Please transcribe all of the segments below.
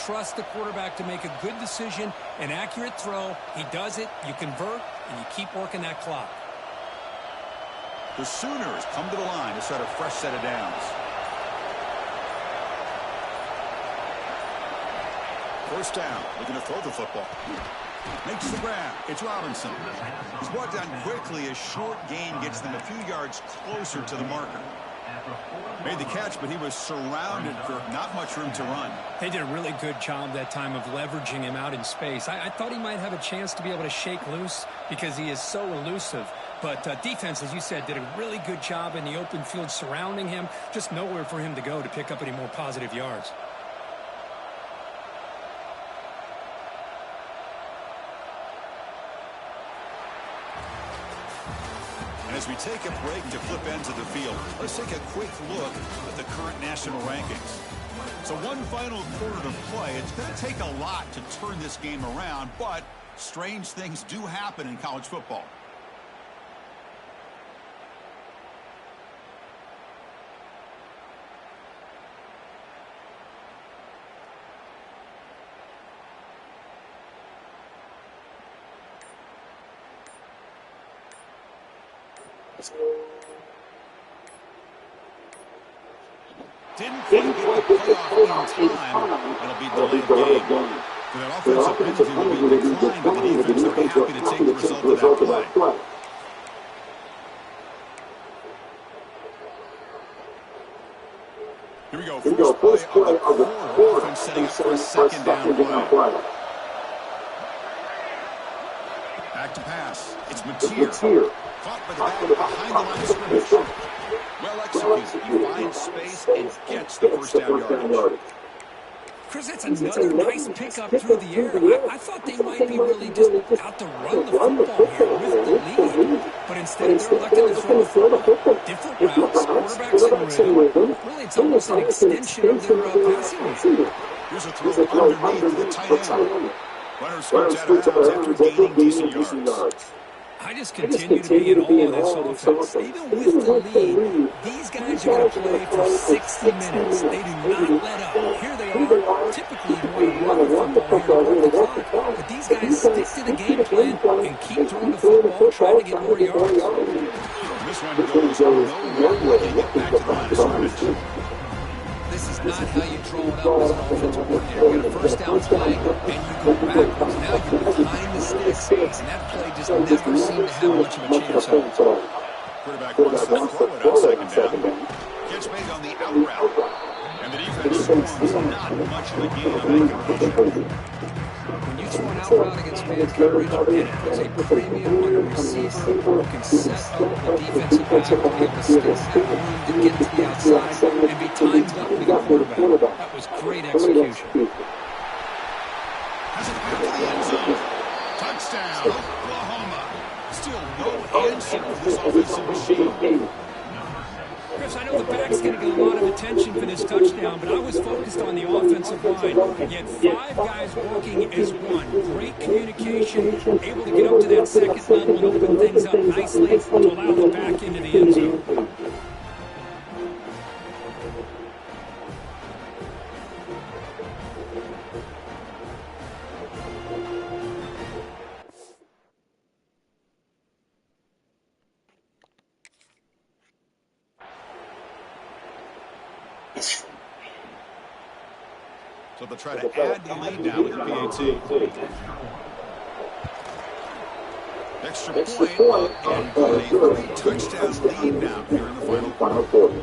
trust the quarterback to make a good decision, an accurate throw. He does it, you convert, and you keep working that clock. The Sooners come to the line to set a fresh set of downs. First down, looking to throw the football. Makes the grab. It's Robinson. He's brought down quickly. A short gain gets them a few yards closer to the marker. Made the catch, but he was surrounded for not much room to run. They did a really good job that time of leveraging him out in space. I thought he might have a chance to be able to shake loose because he is so elusive. But defense, as you said, did a really good job in the open field surrounding him. Just nowhere for him to go to pick up any more positive yards. As we take a break to flip ends of the field, let's take a quick look at the current national rankings. So one final quarter to play. It's going to take a lot to turn this game around, but strange things do happen in college football. Didn't quite get the playoff in time. It'll be delayed game. For that offensive penalty will be declined, but the defense will be happy to take the result of that play. Here we go. First play of the quarter. Offense setting up for a second down play. Back to pass. It's Mateer. Caught by the back behind the line of scrimmage. Well executed. He finds space and gets the first down yardage. Chris, that's another nice pickup through the air. I thought they might be really just out to run the football here with the lead. But instead, they're electing to throw the football. Different routes, quarterbacks in rhythm. Really, it's almost an extension of their passing game. Here's a throw underneath the tight end. Runner skirts out of bounds after gaining decent yards. I just continue to be in awe of this offense. Even with the lead, these guys are going to play for 60 minutes. They do not let up. Here they are. Typically, you want to run the football here to work the clock. But these guys stick to the game plan and keep throwing the football, trying to get more yards. This one goes nowhere. They get back to the line of scrimmage. This is not how you draw it up as an offensive coordinator. You get a first down play, and you go backwards. Now you're behind the sticks, and that play just never seemed to have much of a chance at all. Quarterback wants to throw it on second down. Catch made on the out route. And the defense swarms not much of a gain on that completion. When you throw an out route against man coverage, it puts a premium on a receiver who can set up the defensive back and be able to still have room to get to the outside and be timed up with the quarterback. That was great execution. Has it back to the end zone. Touchdown, Oklahoma. Still no answer for this offensive machine. Chris, I know the back's going to get a lot of attention for this touchdown, but I was focused on the offensive line. You had 5 guys working as one. Great communication, able to get up to that second level and open things up nicely to allow the back into the end zone. So they'll try to add the lead now with the BAT. Extra point and good. A 3-touchdown lead now here in the final quarter.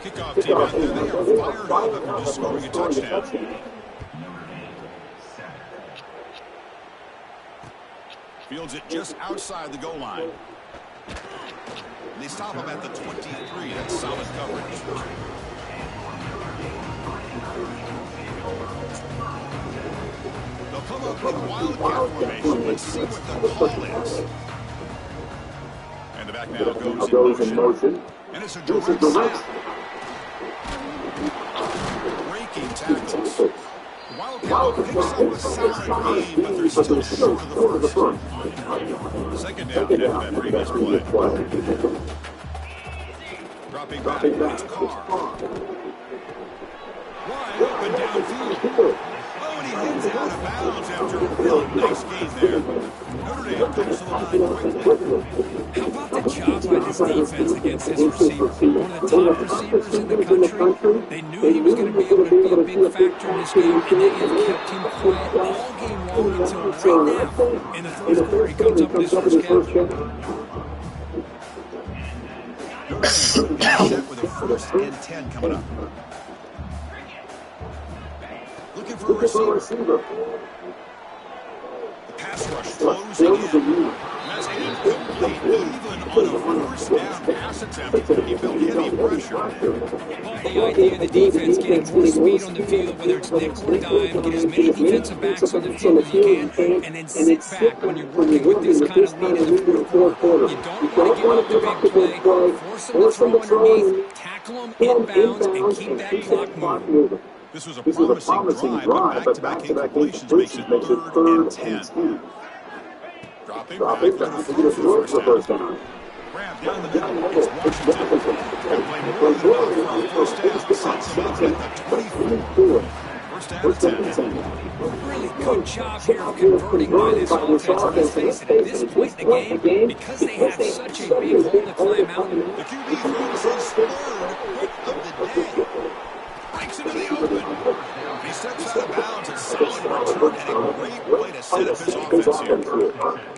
Kickoff team out there. They are fired up after just scoring a touchdown. Fields it just outside the goal line. And they stop him at the 23. That's solid coverage. They'll come up with wildcat formation. Let's see what the call is. And the back now goes in motion. And it's a direct snap. Breaking tackles. The Wildcat picks up a solid gain, but they're still short of the first. Second down after that previous play. Dropping back, it's Carr. Wide open downfield. Oh, and gain there. Notre Dame comes to the line quickly. How about the job by this defense against this receiver? One of the top receivers in the country. They knew he was going to be able to be a big factor in this game, and they have kept him quiet all game long until right now. In the fourth quarter, he comes up with his first catch. Set with a 1st and 10 coming up. Looking for a receiver. The pass rush closing in. That's incomplete. Even on a 1st down pass attempt, he felt heavy pressure. Well, the idea of the defense getting more speed on the field, whether it's nickel or dime, get as many defensive backs on the field as you can, and then sit back when you're working with this kind of lead in the fourth quarter. You don't want to give up the big play, force them to throw underneath, tackle them inbounds, and keep that clock moving. This was a promising drive, but back-to-back incompletions makes it 3rd and 10. Dropping back to the first down. Grab down the middle. It's Washington. They'll play more than well for a 1st down. Sets him up at the 24. 1st down and 10. Really good job here of converting by this offense. Let's face it, at this point in the game, because they have such a big hole to climb out. The QB throws his 3rd hit of the day. Breaks into the open. He steps out of bounds. A solid return and a great way to set up his offense here.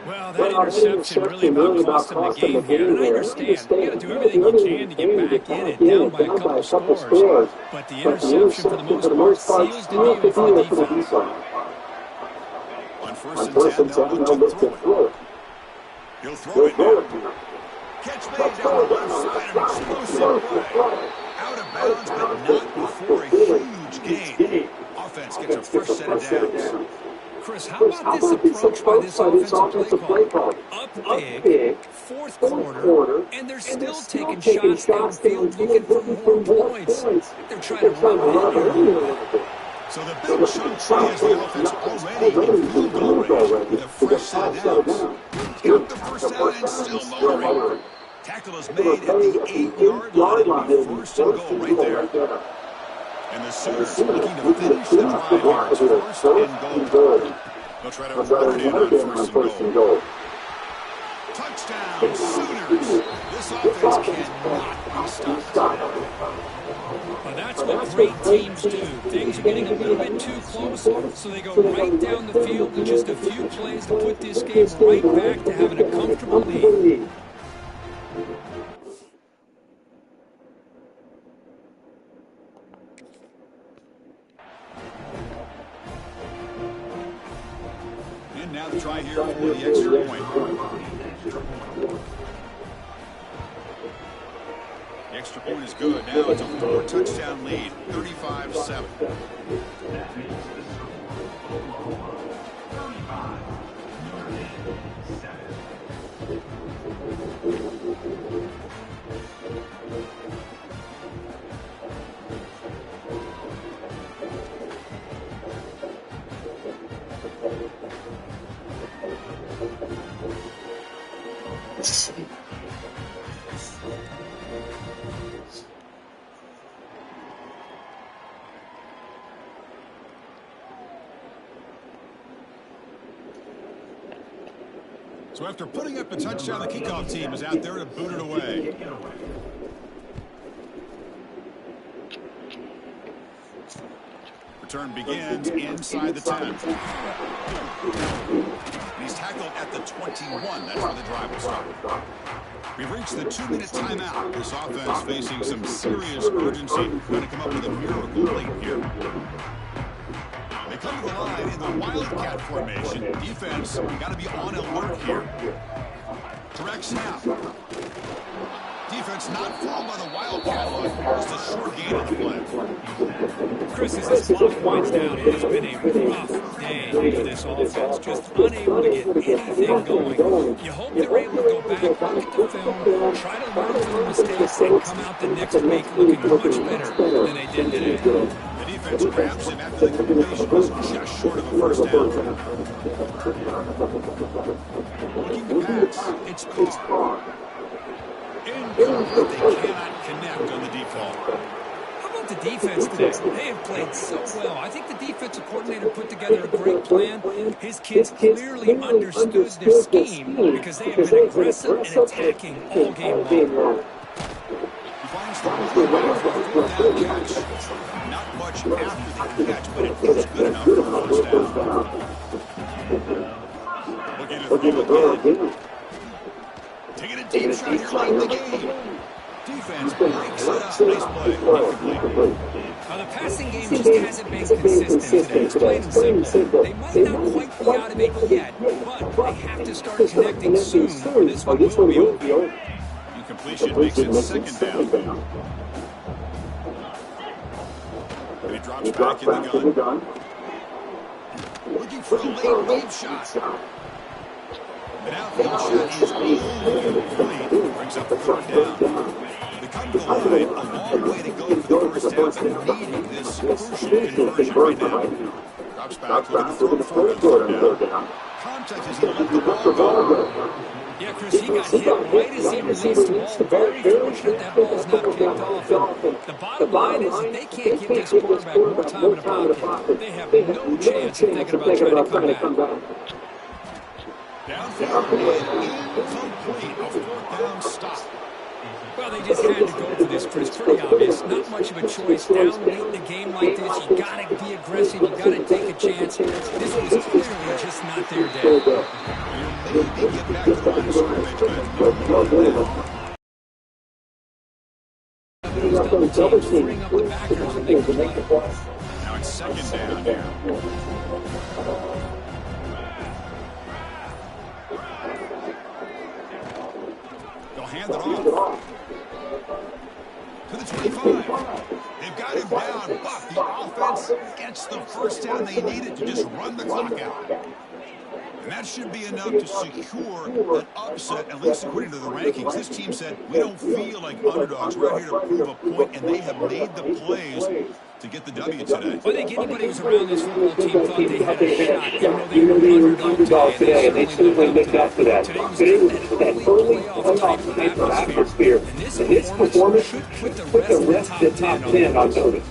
Well, that interception really about cost him the game here. And I understand. You got to do everything you can to get back in and down by a couple of scores. But the interception, for the most part, seals the deal for the defense. On 1st and 10, they'll look to throw it. He'll throw it now. Catch made down the left side. An explosive play. Out of bounds, but not before a huge gain. Offense gets a first set of downs. Chris, how about this approach by this offensive play call? Up big, fourth quarter, and they're still taking shots downfield looking for more points. They're trying to run it in here. So the big chunk play has the offense already in field goal range with a fresh set of downs. Got the first down and still motoring. Tackle is made at the 8-yard line. It'll be 1st and goal right there. And the Sooners looking to finish the drive here. It's 1st and goal. They'll try to run it in on 1st and goal. Touchdown, Sooners. This offense cannot be stopped. Well, that's what great teams do. Things are getting a little bit too close, so they go right down the field with just a few plays to put this game right back to having a comfortable lead. And now the try here for the extra point. The extra point is good. Now it's a 4-touchdown lead, 35-7. So after putting up a touchdown, the kickoff team is out there to boot it away. Return begins inside the 10. He's tackled at the 21. That's where the drive will start. We've reached the 2-minute timeout. This offense facing some serious urgency. Going to come up with a miracle late here. They come to the line in the Wildcat formation. Defense got to be on alert here. Direct snap. Defense not fooled by the Wildcat look. Just a short gain on the play. Chris, as this clock winds down, it has been a rough day for this offense. Just unable to get anything going. You hope they're able to go back, look at the film, try to learn from the mistakes, and come out the next week looking much better than they did today. The defense grabs him after the completion was just short of a first down. Looking to pass. It's Carr. Incomplete. They cannot connect on the default. How about the defense today? They have played so well. I think the defensive coordinator put together a great plan. His kids clearly understood their scheme because they have been aggressive and attacking all game long. He finds the running back for a fourth down catch. Not much after the catch, but it was good enough for a first down. Looking to throw again. Taking a deep shot here late in the game. Defense breaks it up. Nice play. Incomplete. Now, the passing game just hasn't been consistent today. It's plain and simple. They might not quite be out of it yet, but they have to start connecting soon, or this one will be over. Incompletion makes it second down. And he drops back in the gun. Looking for a late deep shot. An outfield shot is incomplete. Brings up the third down. They come to the line, a long way to go for the first down, but needing this crucial conversion right now. Drops back, looking to throw for the third down. Contact as he let the ball go. Yeah, Chris, he got hit right as he released the ball. Very fortunate that ball's not kicked off. And the bottom line is if they can't give this quarterback more time in the pocket, they have no chance of thinking about trying to come back. Downfield and incomplete. A fourth down stop. Well, they just had to go for this, Chris. Pretty obvious. Not much of a choice. Down late in the game like this, you got to be aggressive. You got to take a chance. This was clearly just not their day. Maybe get back to the line of scrimmage, but double team, bring up the backers and make the play. now it's second down here. They'll hand it off to the 25. They've got him down, but the offense gets the first down they needed to just run the clock out. And that should be enough to secure an upset, at least according to the rankings. This team said, we don't feel like underdogs. We're out here to prove a point, and they have made the plays to get the W today. Well, I think anybody who's around this football team thought they had a shot, even though they were underdog today, and they certainly lived up to that. Today was that early playoff type of atmosphere. And this performance should put the rest of the top 10 on notice.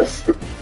best.